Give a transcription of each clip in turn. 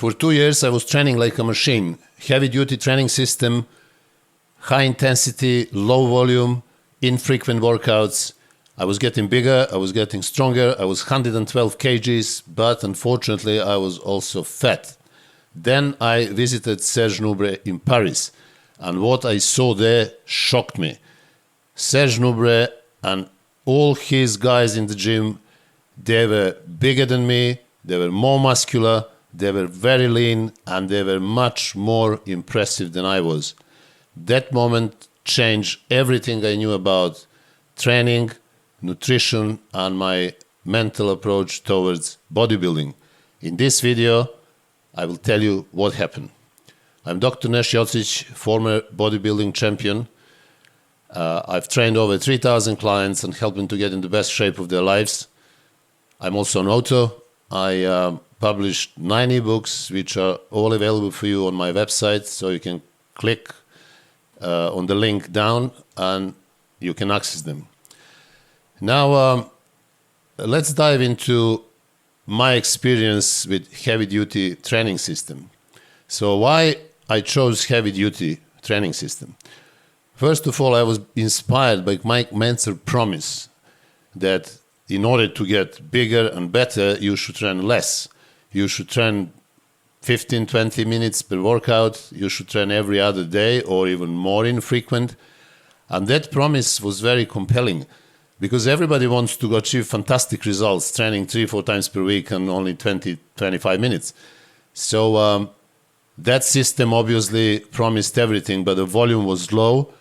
For 2 years, I was training like a machine. Heavy-duty training system, high intensity, low volume, infrequent workouts. I was getting bigger, I was getting stronger, I was 112 kgs, but unfortunately I was also fat. Then I visited Serge Nubret in Paris, and what I saw there shocked me. Serge Nubret and all his guys in the gym, they were bigger than me, they were more muscular, they were very lean, and they were much more impressive than I was. That moment changed everything I knew about training, nutrition, and my mental approach towards bodybuilding. In this video, I will tell you what happened. I'm Dr. Neš Jocic, former bodybuilding champion. I've trained over 3,000 clients and helped them to get in the best shape of their lives. I'm also an author. I published 9 ebooks, which are all available for you on my website, so you can click on the link down and you can access them. Now, let's dive into my experience with heavy-duty training system. So why I chose heavy-duty training system? First of all, I was inspired by Mike Mentzer promise that in order to get bigger and better, you should train less. You should train 15, 20 minutes per workout. You should train every other day or even more infrequent. And that promise was very compelling because everybody wants to achieve fantastic results, training 3-4 times per week and only 20-25 minutes. So that system obviously promised everything, but the volume was low,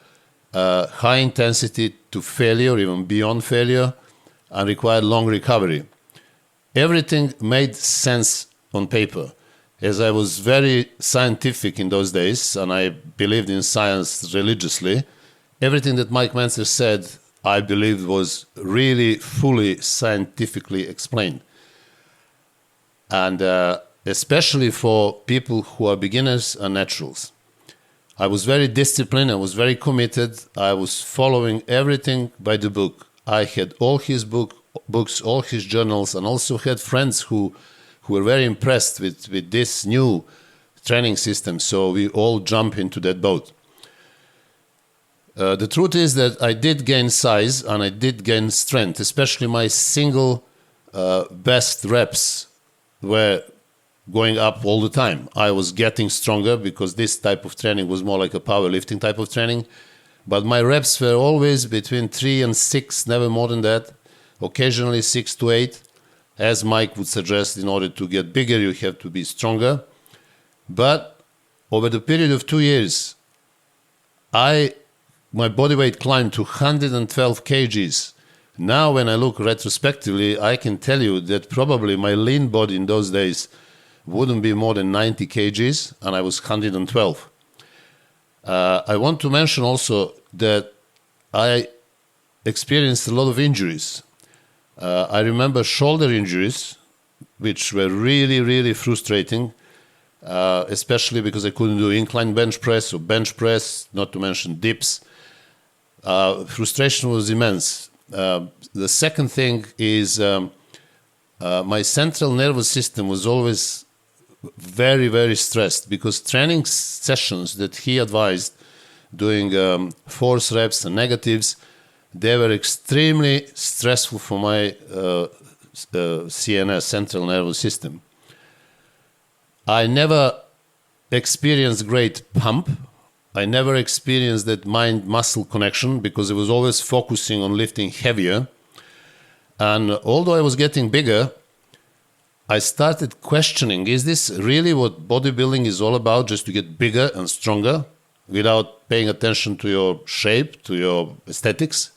high intensity to failure, even beyond failure, and required long recovery. Everything made sense on paper. As I was very scientific in those days, and I believed in science religiously, everything that Mike Mentzer said, I believed was really fully scientifically explained. And especially for people who are beginners and naturals. I was very disciplined, I was very committed, I was following everything by the book. I had all his books, all his journals, and also had friends who were very impressed with this new training system, so we all jump into that boat. The truth is that I did gain size and I did gain strength, especially my single best reps were going up all the time. I was getting stronger because this type of training was more like a powerlifting type of training, but my reps were always between 3 and 6, never more than that, occasionally 6 to 8. As Mike would suggest, in order to get bigger, you have to be stronger. But over the period of 2 years, my body weight climbed to 112 kgs. Now, when I look retrospectively, I can tell you that probably my lean body in those days wouldn't be more than 90 kgs, and I was 112. I want to mention also that I experienced a lot of injuries. I remember shoulder injuries, which were really, really frustrating, especially because I couldn't do incline bench press or bench press, not to mention dips. Frustration was immense. The second thing is my central nervous system was always very, very stressed because training sessions that he advised doing force reps and negatives, they were extremely stressful for my CNS, central nervous system. I never experienced great pump. I never experienced that mind-muscle connection because I was always focusing on lifting heavier. And although I was getting bigger, I started questioning, is this really what bodybuilding is all about, just to get bigger and stronger without paying attention to your shape, to your aesthetics?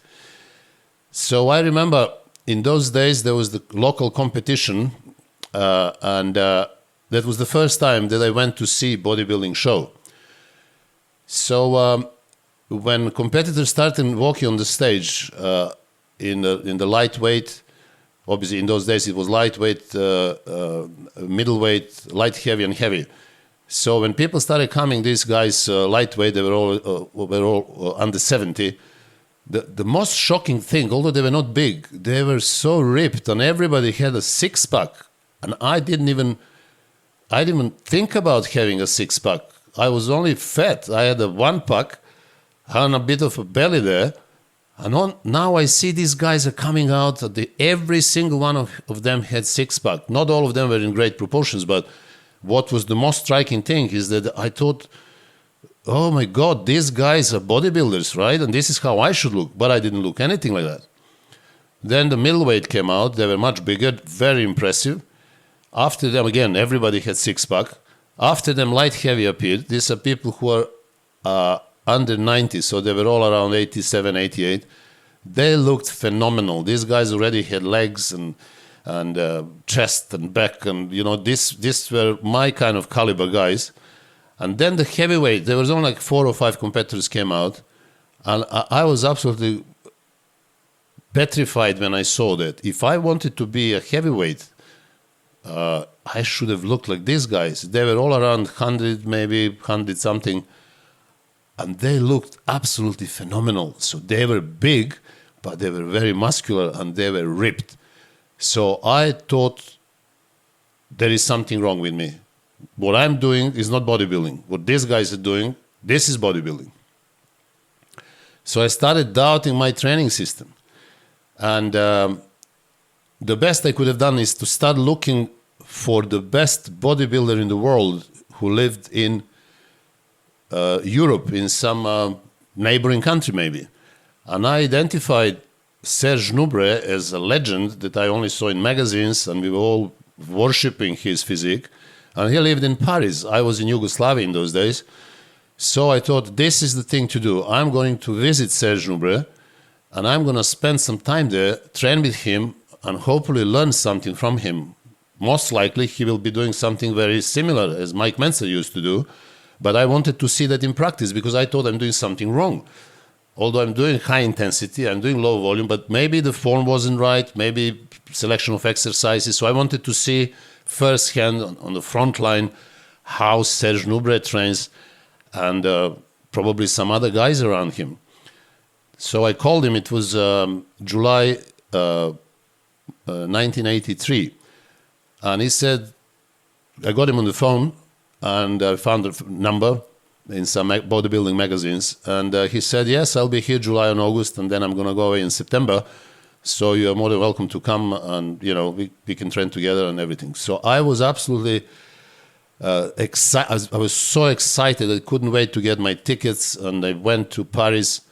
So I remember in those days there was the local competition and that was the first time that I went to see bodybuilding show. So when competitors started walking on the stage in the lightweight, obviously in those days it was lightweight, middleweight, light heavy and heavy. So when people started coming, these guys lightweight, they were all under 70. The most shocking thing, although they were not big, they were so ripped and everybody had a six-pack. And I I didn't even think about having a six-pack. I was only fat. I had a one-pack and a bit of a belly there. And now I see these guys are coming out. Every single one of them had six-pack. Not all of them were in great proportions, but what was the most striking thing is that I thought, oh my God, these guys are bodybuilders, right? And this is how I should look. But I didn't look anything like that. Then the middleweight came out. They were much bigger, very impressive. After them, again, everybody had six-pack. After them, light heavy appeared. These are people who are under 90, so they were all around 87, 88. They looked phenomenal. These guys already had legs and chest and back, and this were my kind of caliber guys. And then the heavyweight, there was only like 4 or 5 competitors came out, and I was absolutely petrified when I saw that. If I wanted to be a heavyweight, I should have looked like these guys. They were all around 100, maybe 100 something. And they looked absolutely phenomenal. So they were big, but they were very muscular and they were ripped. So I thought there is something wrong with me. What I'm doing is not bodybuilding. What these guys are doing, this is bodybuilding. So I started doubting my training system. And the best I could have done is to start looking for the best bodybuilder in the world who lived in Europe, in some neighboring country maybe. And I identified Serge Nubret as a legend that I only saw in magazines, and we were all worshipping his physique. And he lived in Paris. I was in Yugoslavia in those days. So I thought, this is the thing to do. I'm going to visit Serge Nubret, and I'm going to spend some time there, train with him, and hopefully learn something from him. Most likely, he will be doing something very similar as Mike Mentzer used to do. But I wanted to see that in practice because I thought I'm doing something wrong. Although I'm doing high intensity, I'm doing low volume, but maybe the form wasn't right, maybe selection of exercises. So I wanted to see firsthand on the front line how Serge Nubret trains and probably some other guys around him. So I called him. It was July 1983. And he said, I got him on the phone. And I found a number in some bodybuilding magazines. And he said, yes, I'll be here July and August, and then I'm going to go away in September. So you're more than welcome to come, and, we can train together and everything. So I was absolutely excited. I was so excited. I couldn't wait to get my tickets. And I went to Paris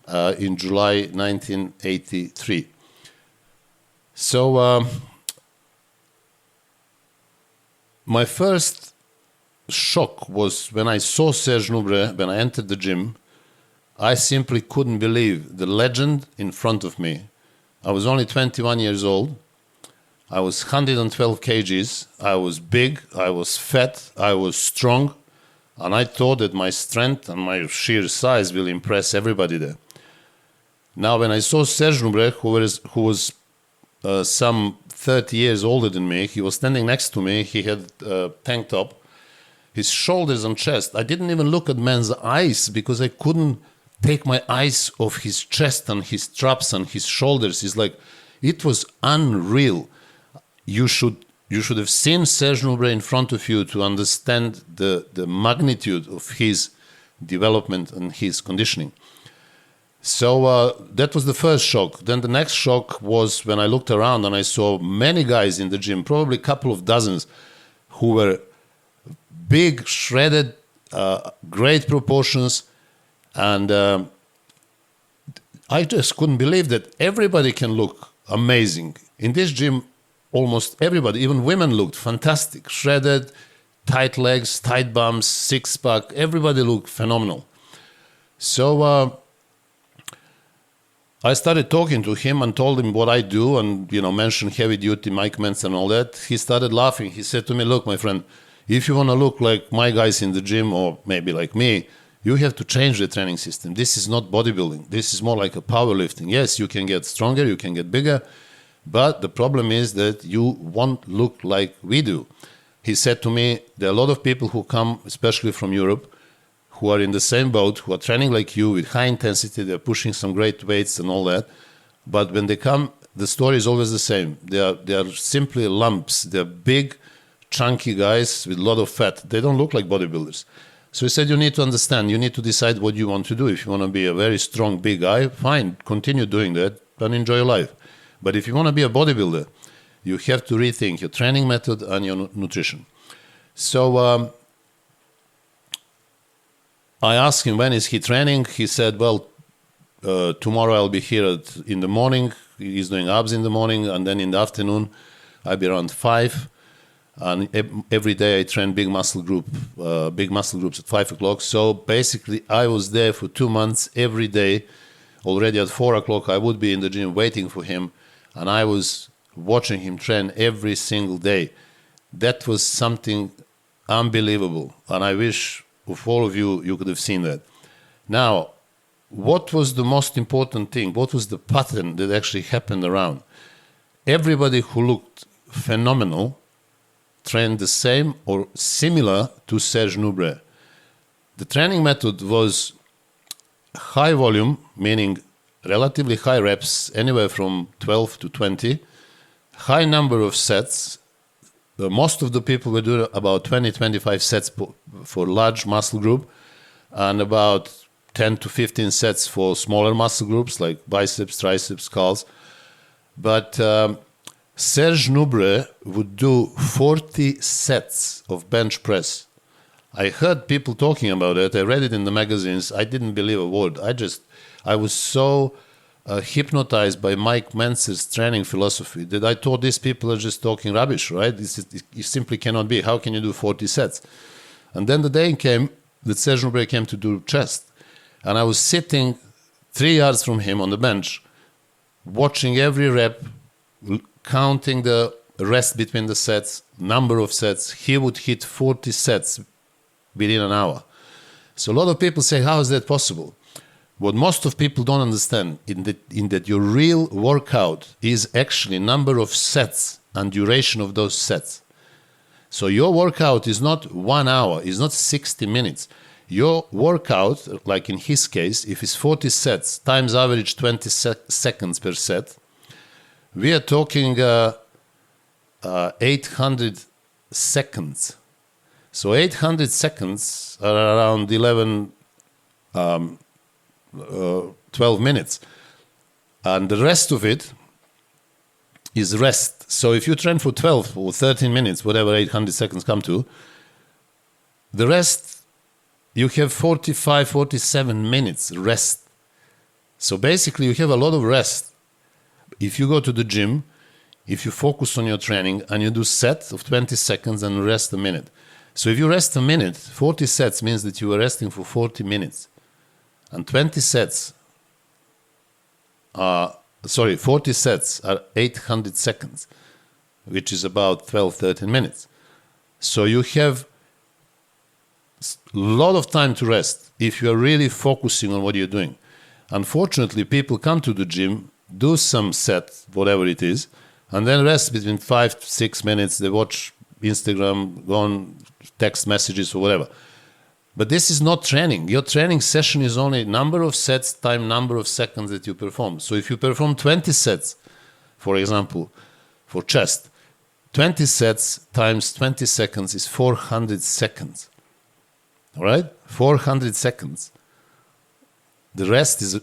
in July 1983. So my first shock was when I saw Serge Nubret, when I entered the gym. I simply couldn't believe the legend in front of me. I was only 21 years old. I was 112 kgs. I was big, I was fat, I was strong, and I thought that my strength and my sheer size will impress everybody there. Now, when I saw Serge Nubret, who was some 30 years older than me, he was standing next to me. He had a tank top. His shoulders and chest, I didn't even look at man's eyes because I couldn't take my eyes off his chest and his traps and his shoulders. It's like, it was unreal. You should have seen Serge Nubret in front of you to understand the magnitude of his development and his conditioning. So that was the first shock. Then the next shock was when I looked around and I saw many guys in the gym, probably a couple of dozens, who were big, shredded, great proportions, and I just couldn't believe that everybody can look amazing. In this gym, almost everybody, even women, looked fantastic, shredded, tight legs, tight bums, six-pack, everybody looked phenomenal. So I started talking to him and told him what I do and, mentioned heavy-duty Mike Mentzer and all that. He started laughing. He said to me, look, my friend, if you want to look like my guys in the gym or maybe like me, you have to change the training system. This is not bodybuilding. This is more like a powerlifting. Yes, you can get stronger, you can get bigger, but the problem is that you won't look like we do. He said to me, there are a lot of people who come, especially from Europe, who are in the same boat, who are training like you with high intensity, they're pushing some great weights and all that, but when they come, the story is always the same. They are simply lumps. They're big, chunky guys with a lot of fat. They don't look like bodybuilders. So he said, you need to understand, you need to decide what you want to do. If you want to be a very strong, big guy, fine, continue doing that and enjoy your life. But if you want to be a bodybuilder, you have to rethink your training method and your nutrition. So I asked him, when is he training? He said, well, tomorrow I'll be here in the morning. He's doing abs in the morning, and then in the afternoon I'll be around 5. And every day I train big muscle groups at 5 o'clock. So basically I was there for 2 months every day. Already at 4 o'clock I would be in the gym waiting for him, and I was watching him train every single day. That was something unbelievable, and I wish of all of you could have seen that. Now, what was the most important thing? What was the pattern that actually happened around? Everybody who looked phenomenal trained the same or similar to Serge Nubret. The training method was high volume, meaning relatively high reps, anywhere from 12 to 20, high number of sets. Most of the people were doing about 20-25 sets for large muscle group, and about 10 to 15 sets for smaller muscle groups like biceps, triceps, curls. But Serge Nubret would do 40 sets of bench press. I heard people talking about it. I read it in the magazines. I didn't believe a word. I was so hypnotized by Mike Mentzer's training philosophy that I thought these people are just talking rubbish, right? It simply cannot be. How can you do 40 sets? And then the day came that Serge Nubret came to do chest. And I was sitting 3 yards from him on the bench, watching every rep, counting the rest between the sets, number of sets. He would hit 40 sets within an hour. So a lot of people say, how is that possible? What most of people don't understand in that your real workout is actually number of sets and duration of those sets. So your workout is not 1 hour, is not 60 minutes. Your workout, like in his case, if it's 40 sets times average 20 seconds per set, we are talking 800 seconds. So 800 seconds are around 12 minutes. And the rest of it is rest. So if you train for 12 or 13 minutes, whatever 800 seconds come to, the rest, you have 45, 47 minutes rest. So basically you have a lot of rest. If you go to the gym, if you focus on your training and you do set of 20 seconds and rest a minute. So if you rest a minute, 40 sets means that you are resting for 40 minutes. And 40 sets are 800 seconds, which is about 12, 13 minutes. So you have a lot of time to rest if you are really focusing on what you're doing. Unfortunately, people come to the gym, do some set, whatever it is, and then rest between 5 to 6 minutes. They watch Instagram, go on text messages or whatever. But this is not training. Your training session is only number of sets times number of seconds that you perform. So if you perform 20 sets, for example, for chest, 20 sets times 20 seconds is 400 seconds. All right? 400 seconds. The rest is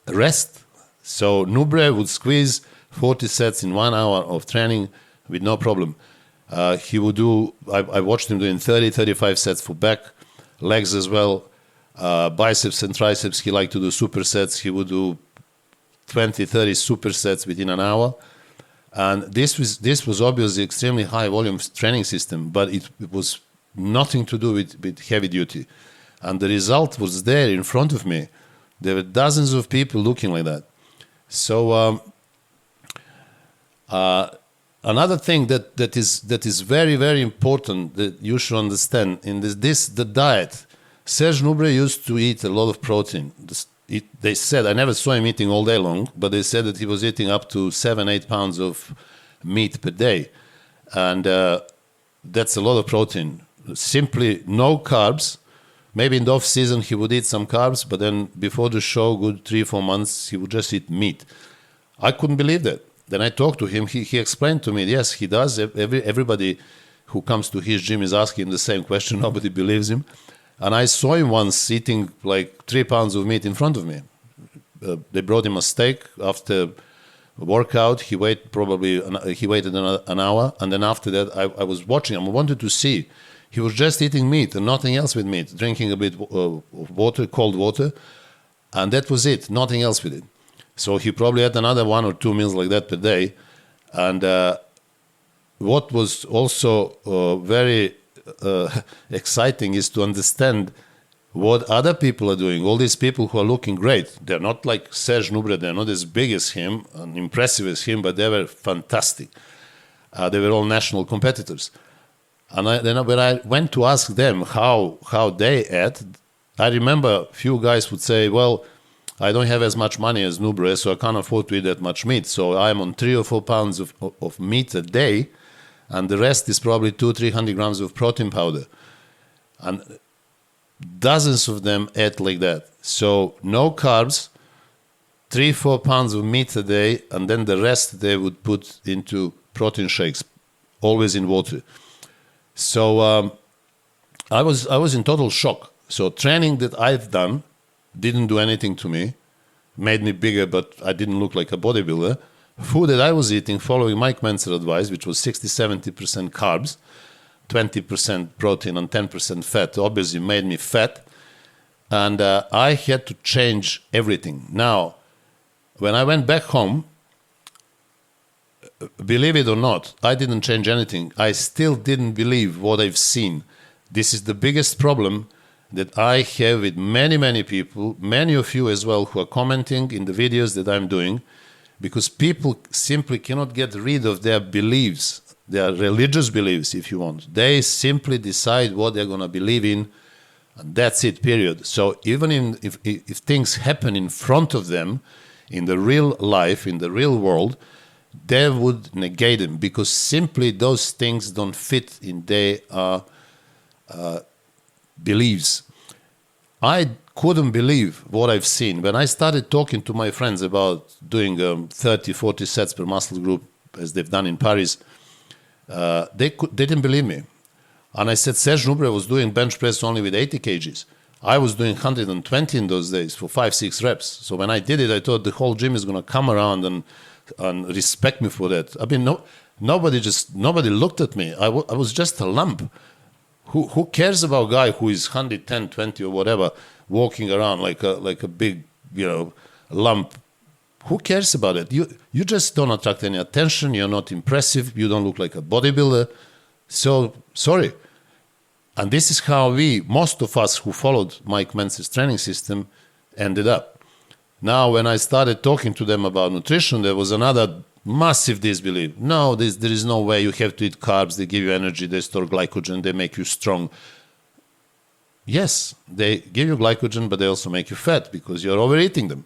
rest. So Nubret would squeeze 40 sets in 1 hour of training with no problem. He would do, I watched him doing 30, 35 sets for back, legs as well, biceps and triceps. He liked to do supersets. He would do 20, 30 supersets within an hour. And this was obviously extremely high volume training system, but it was nothing to do with heavy duty. And the result was there in front of me. There were dozens of people looking like that. So another thing that is very, very important that you should understand in the diet. Serge Nubret used to eat a lot of protein. They said, I never saw him eating all day long, but they said that he was eating up to 7-8 pounds of meat per day. And that's a lot of protein. Simply no carbs. Maybe in the off season he would eat some carbs, but then before the show, good 3-4 months, he would just eat meat. I couldn't believe that. Then I talked to him. He explained to me, yes, he does. Everybody who comes to his gym is asking him the same question. Nobody believes him. And I saw him once eating like 3 pounds of meat in front of me. They brought him a steak after a workout. He waited an hour, and then after that, I was watching him. I wanted to see. He was just eating meat and nothing else with meat, drinking a bit of water, cold water, and that was it. Nothing else with it. So he probably had another 1 or 2 meals like that per day. And what was also very exciting is to understand what other people are doing. All these people who are looking great, they're not like Serge Nubret, they're not as big as him and impressive as him, but they were fantastic. They were all national competitors. And then when I went to ask them how they ate, I remember a few guys would say, well, I don't have as much money as Nubret, so I can't afford to eat that much meat. So I'm on 3 or 4 pounds of meat a day, and the rest is probably 200-300 grams of protein powder. And dozens of them ate like that. So no carbs, 3-4 pounds of meat a day, and then the rest they would put into protein shakes, always in water. So I was in total shock. So training that I've done didn't do anything to me, made me bigger, but I didn't look like a bodybuilder. Food that I was eating, following Mike Mentzer advice, which was 60-70% carbs, 20% protein and 10% fat, obviously made me fat. And I had to change everything. Now, when I went back home, believe it or not, I didn't change anything. I still didn't believe what I've seen. This is the biggest problem that I have with many, many people, many of you as well, who are commenting in the videos that I'm doing, because people simply cannot get rid of their beliefs, their religious beliefs, if you want. They simply decide what they're going to believe in, and that's it, period. So even if things happen in front of them, in the real life, in the real world, they would negate them, because simply those things don't fit in their beliefs. I couldn't believe what I've seen. When I started talking to my friends about doing 30-40 sets per muscle group, as they've done in Paris, they didn't believe me. And I said, Serge Nubret was doing bench press only with 80 kgs. I was doing 120 in those days for 5-6 reps. So when I did it, I thought the whole gym is going to come around and respect me for that. I mean, nobody looked at me. I was just a lump. Who cares about a guy who is 110, 20 or whatever, walking around like a big, lump? Who cares about it? You just don't attract any attention. You're not impressive. You don't look like a bodybuilder. So, sorry. And this is how most of us who followed Mike Mentzer's training system ended up. Now, when I started talking to them about nutrition, there was another massive disbelief. No, there is no way. You have to eat carbs. They give you energy. They store glycogen. They make you strong. Yes, they give you glycogen, but they also make you fat because you're overeating them.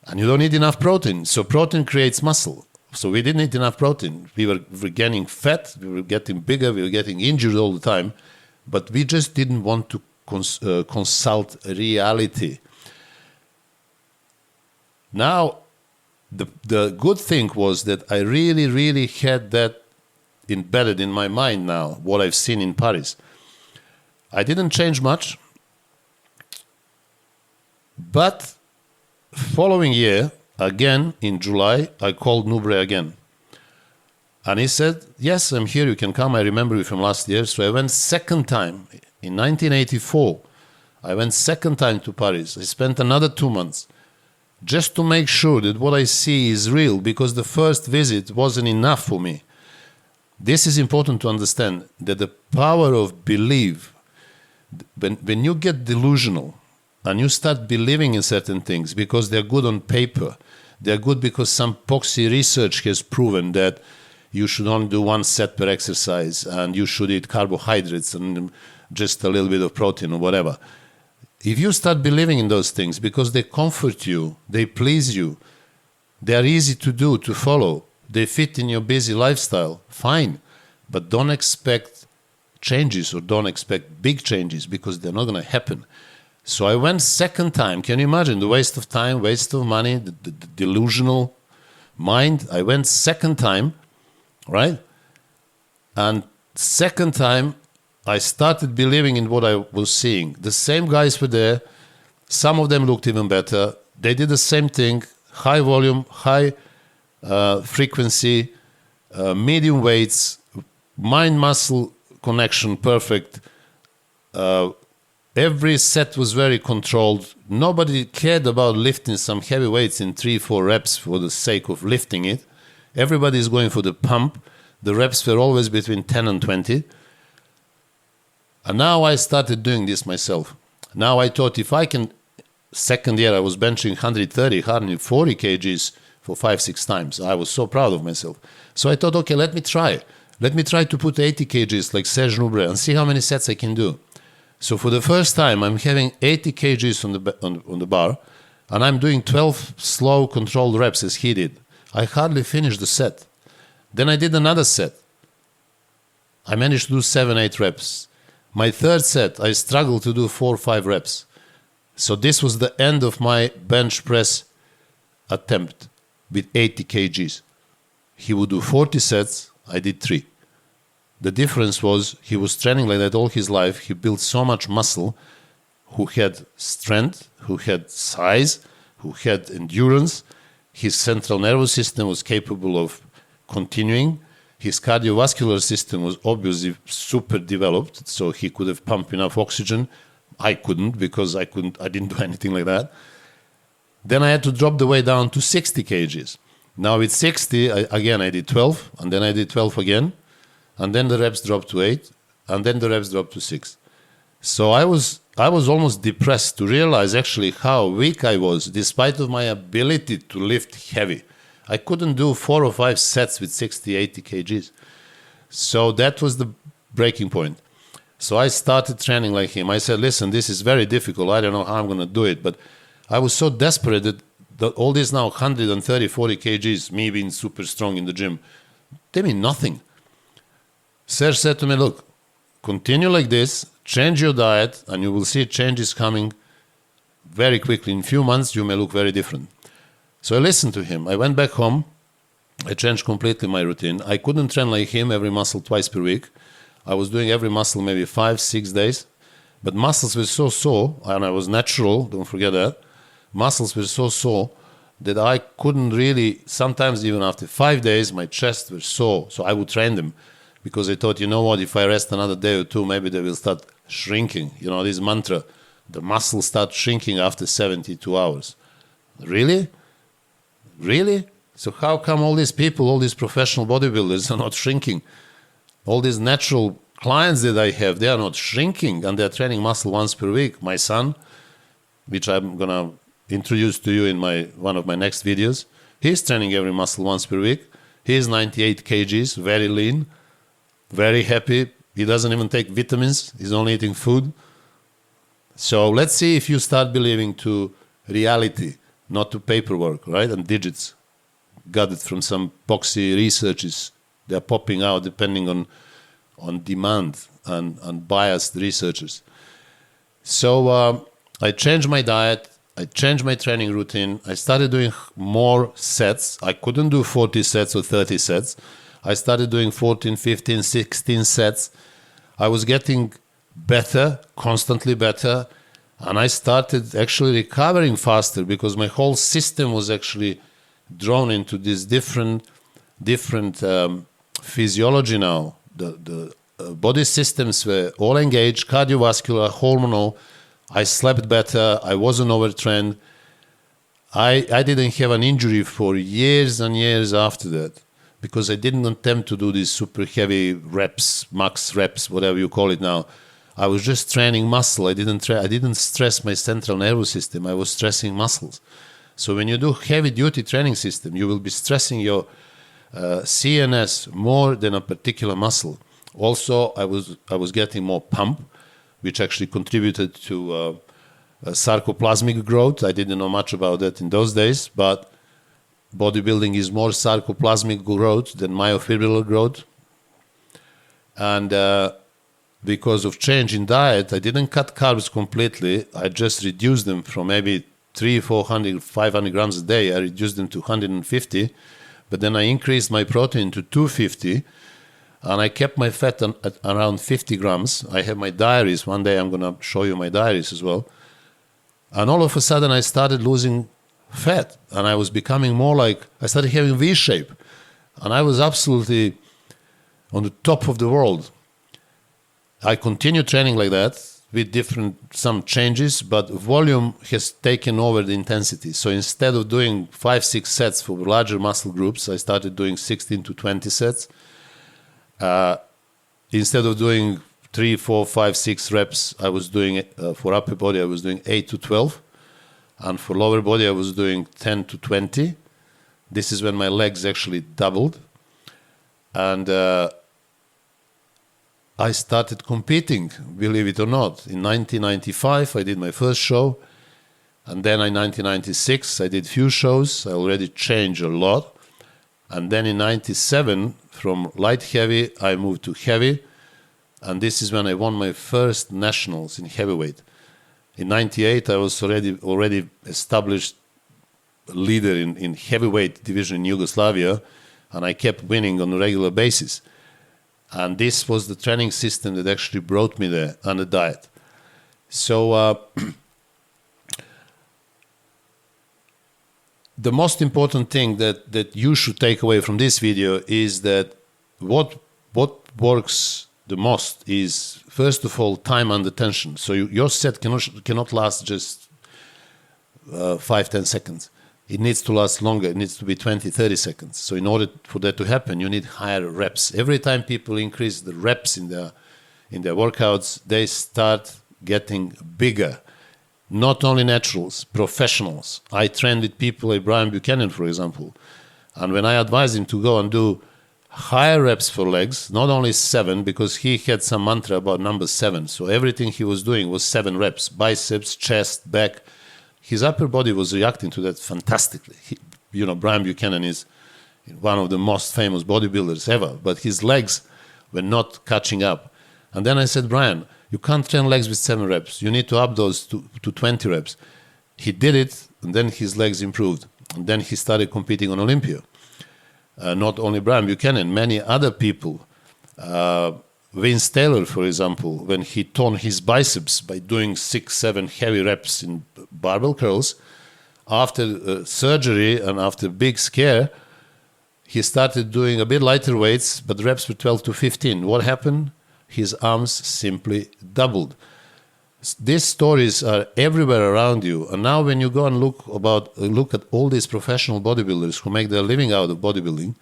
And you don't eat enough protein. So protein creates muscle. So we didn't eat enough protein. We were gaining fat. We were getting bigger. We were getting injured all the time. But we just didn't want to consult reality. Now, the good thing was that I really, really had that embedded in my mind now, what I've seen in Paris. I didn't change much, but following year, again in July, I called Nubret again. And he said, yes, I'm here, you can come. I remember you from last year. So I went second time. In 1984, I went second time to Paris. I spent another 2 months. Just to make sure that what I see is real, because the first visit wasn't enough for me. This is important to understand, that the power of belief, when you get delusional and you start believing in certain things because they're good on paper, they're good because some poxy research has proven that you should only do 1 set per exercise and you should eat carbohydrates and just a little bit of protein or whatever. If you start believing in those things because they comfort you, they please you, they are easy to do, to follow, they fit in your busy lifestyle, fine. But don't expect changes or don't expect big changes because they're not going to happen. So I went second time. Can you imagine the waste of time, waste of money, the delusional mind? I went second time, right? And Second time, I started believing in what I was seeing. The same guys were there. Some of them looked even better. They did the same thing, high volume, high frequency, medium weights, mind-muscle connection, perfect. Every set was very controlled. Nobody cared about lifting some heavy weights in 3-4 reps for the sake of lifting it. Everybody is going for the pump. The reps were always between 10 and 20. And now I started doing this myself. Now I thought if I can, second year I was benching 130, 140 kgs for 5-6 times. I was so proud of myself. So I thought, okay, let me try. Let me try to put 80 kgs like Serge Nubret and see how many sets I can do. So for the first time, I'm having 80 kgs on the bar, and I'm doing 12 slow, controlled reps as he did. I hardly finished the set. Then I did another set. I managed to do 7-8 reps. My third set, I struggled to do 4 or 5 reps. So this was the end of my bench press attempt with 80 kgs. He would do 40 sets, I did 3. The difference was he was training like that all his life. He built so much muscle, who had strength, who had size, who had endurance. His central nervous system was capable of continuing. His cardiovascular system was obviously super developed, so he could have pumped enough oxygen. I couldn't because I didn't do anything like that. Then I had to drop the weight down to 60 kgs. Now with 60, I did 12, and then I did 12 again. And then the reps dropped to 8, and then the reps dropped to 6. So I was almost depressed to realize actually how weak I was, despite of my ability to lift heavy. I couldn't do 4 or 5 sets with 60, 80 kgs. So that was the breaking point. So I started training like him. I said, listen, this is very difficult. I don't know how I'm going to do it. But I was so desperate that all this now 130, 40 kgs, me being super strong in the gym, they mean nothing. Serge said to me, look, continue like this, change your diet, and you will see changes coming very quickly. In a few months, you may look very different. So I listened to him. I went back home. I changed completely my routine. I couldn't train like him every muscle twice per week. I was doing every muscle maybe 5-6 days. But muscles were so sore, and I was natural, don't forget that. Muscles were so sore that I couldn't really, sometimes even after 5 days, my chest was sore. So I would train them. Because I thought, you know what, if I rest another day or two, maybe they will start shrinking. You know, this mantra, the muscles start shrinking after 72 hours. Really? Really? So how come all these people, all these professional bodybuilders are not shrinking? All these natural clients that I have, they are not shrinking, and they're training muscle once per week. My son, which I'm going to introduce to you in one of my next videos, he's training every muscle once per week. He's 98 kgs, very lean. Very happy. He doesn't even take vitamins. He's only eating food. So let's see if you start believing to reality, not to paperwork, right? And digits. Got it from some boxy researches. They're popping out depending on demand and biased researchers. So I changed my diet. I changed my training routine. I started doing more sets. I couldn't do 40 sets or 30 sets. I started doing 14, 15, 16 sets. I was getting better, constantly better, and I started actually recovering faster because my whole system was actually drawn into this different physiology now. The body systems were all engaged, cardiovascular, hormonal. I slept better. I wasn't overtrained. I didn't have an injury for years and years after that, because I didn't attempt to do these super heavy reps, max reps, whatever you call it now. I was just training muscle. I didn't stress my central nervous system. I was stressing muscles. So when you do heavy duty training system, you will be stressing your CNS more than a particular muscle. Also, I was getting more pump, which actually contributed to sarcoplasmic growth. I didn't know much about that in those days, but bodybuilding is more sarcoplasmic growth than myofibrillar growth. And because of change in diet, I didn't cut carbs completely. I just reduced them from maybe 300, 400, 500 grams a day. I reduced them to 150. But then I increased my protein to 250. And I kept my fat at around 50 grams. I have my diaries. One day I'm going to show you my diaries as well. And all of a sudden I started losing fat. And I was becoming more like, I started having V-shape. And I was absolutely on the top of the world. I continued training like that with some changes, but volume has taken over the intensity. So instead of doing 5-6 sets for larger muscle groups, I started doing 16 to 20 sets. Instead of doing 3, 4, 5, 6 reps, I was doing, for upper body, I was doing 8 to 12. And for lower body, I was doing 10 to 20. This is when my legs actually doubled. And I started competing, believe it or not. In 1995, I did my first show. And then in 1996, I did few shows. I already changed a lot. And then in 97, from light heavy, I moved to heavy. And this is when I won my first nationals in heavyweight. In 98, I was already established leader in heavyweight division in Yugoslavia. And I kept winning on a regular basis. And this was the training system that actually brought me there, and the diet. So the most important thing that you should take away from this video is that what works the most is, first of all, time under tension. So your set cannot last just 5-10 seconds. It needs to last longer. It needs to be 20-30 seconds. So in order for that to happen, you need higher reps. Every time people increase the reps in their workouts, they start getting bigger. Not only naturals, professionals. I trained with people like Brian Buchanan, for example. And when I advised him to go and do higher reps for legs, not only 7, because he had some mantra about number 7. So everything he was doing was 7 reps. Biceps, chest, back. His upper body was reacting to that fantastically. Brian Buchanan is one of the most famous bodybuilders ever, but his legs were not catching up. And then I said, Brian, you can't train legs with 7 reps. You need to up those to 20 reps. He did it, and then his legs improved. And then he started competing on Olympia. Not only Brian Buchanan, many other people. Vince Taylor, for example, when he toned his biceps by doing 6-7 heavy reps in barbell curls, after surgery and after big scare, he started doing a bit lighter weights, but reps were 12 to 15. What happened? His arms simply doubled. These stories are everywhere around you. And now when you go and look at all these professional bodybuilders who make their living out of bodybuilding,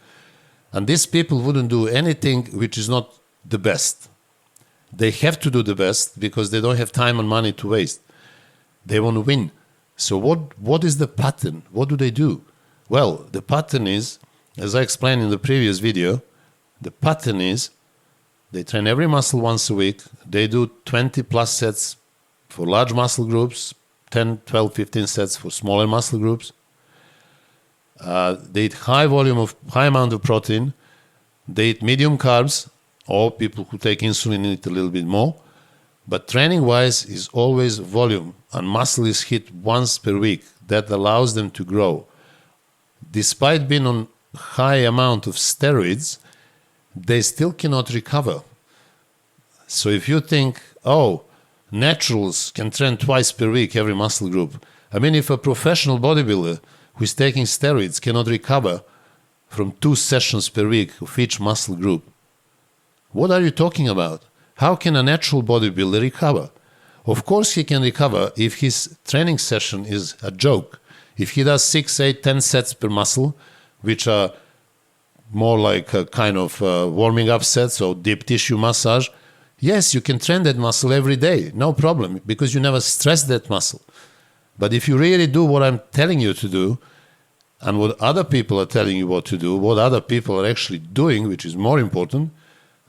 and these people wouldn't do anything which is not the best. They have to do the best because they don't have time and money to waste. They want to win. So what is the pattern? What do they do? Well, the pattern is, as I explained in the previous video, the pattern is they train every muscle once a week. They do 20 plus sets for large muscle groups, 10, 12, 15 sets for smaller muscle groups. They eat high amount of protein. They eat medium carbs, or people who take insulin eat a little bit more. But training-wise is always volume, and muscle is hit once per week. That allows them to grow. Despite being on high amount of steroids, they still cannot recover. So if you think, naturals can train twice per week every muscle group. I mean, if a professional bodybuilder who is taking steroids cannot recover from 2 sessions per week of each muscle group, what are you talking about? How can a natural bodybuilder recover? Of course he can recover if his training session is a joke. If he does 6, 8, 10 sets per muscle, which are more like a kind of warming up sets or deep tissue massage, yes, you can train that muscle every day, no problem, because you never stress that muscle. But if you really do what I'm telling you to do, and what other people are telling you what to do, what other people are actually doing, which is more important,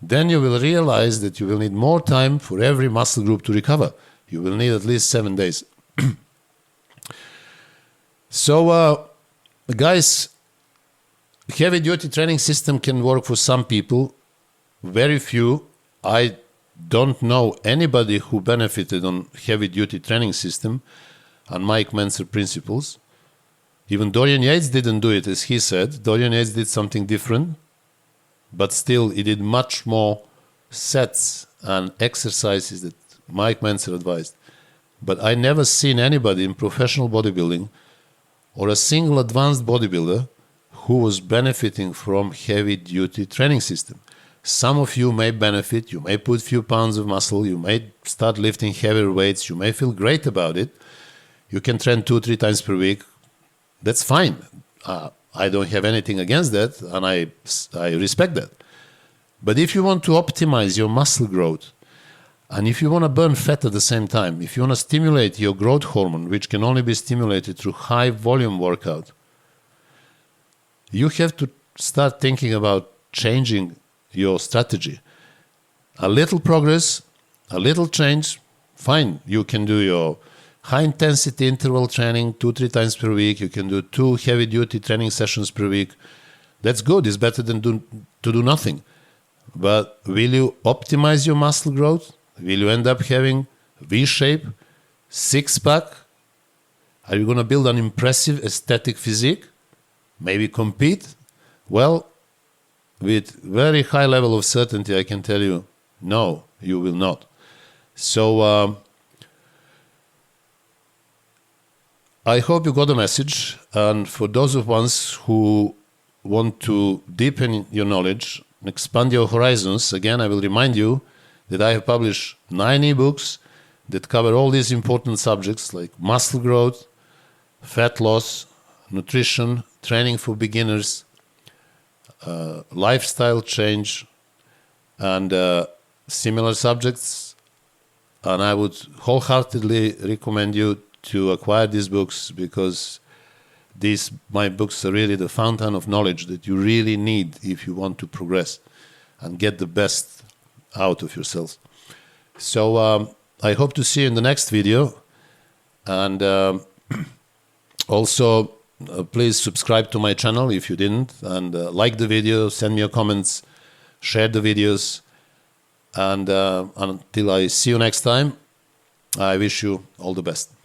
then you will realize that you will need more time for every muscle group to recover. You will need at least 7 days. So, guys, heavy-duty training system can work for some people, very few. I don't know anybody who benefited on heavy-duty training system and Mike Mentzer principles. Even Dorian Yates didn't do it as he said. Dorian Yates did something different. but still he did much more sets and exercises that Mike Mentzer advised. But I never seen anybody in professional bodybuilding or a single advanced bodybuilder who was benefiting from heavy-duty training system. Some of you may benefit, you may put few pounds of muscle, you may start lifting heavier weights, you may feel great about it. You can train 2-3 times per week. That's fine. I don't have anything against that, and I respect that. But if you want to optimize your muscle growth, and if you want to burn fat at the same time, if you want to stimulate your growth hormone, which can only be stimulated through high volume workout, you have to start thinking about changing your strategy. A little progress, a little change, fine. You can do your high intensity interval training 2-3 times per week. You can do 2 heavy duty training sessions per week. That's good. It's better than to do nothing. But will you optimize your muscle growth? Will you end up having V-shape, six-pack? Are you going to build an impressive aesthetic physique? Maybe compete? Well, with very high level of certainty, I can tell you, no, you will not. So I hope you got the message. And for those of us who want to deepen your knowledge, expand your horizons, again, I will remind you that I have published 9 ebooks that cover all these important subjects like muscle growth, fat loss, nutrition, training for beginners, lifestyle change, and similar subjects. And I would wholeheartedly recommend you to acquire these books, because my books are really the fountain of knowledge that you really need if you want to progress and get the best out of yourself. So I hope to see you in the next video. And also, please subscribe to my channel if you didn't, and like the video, send me your comments, share the videos, and until I see you next time, I wish you all the best.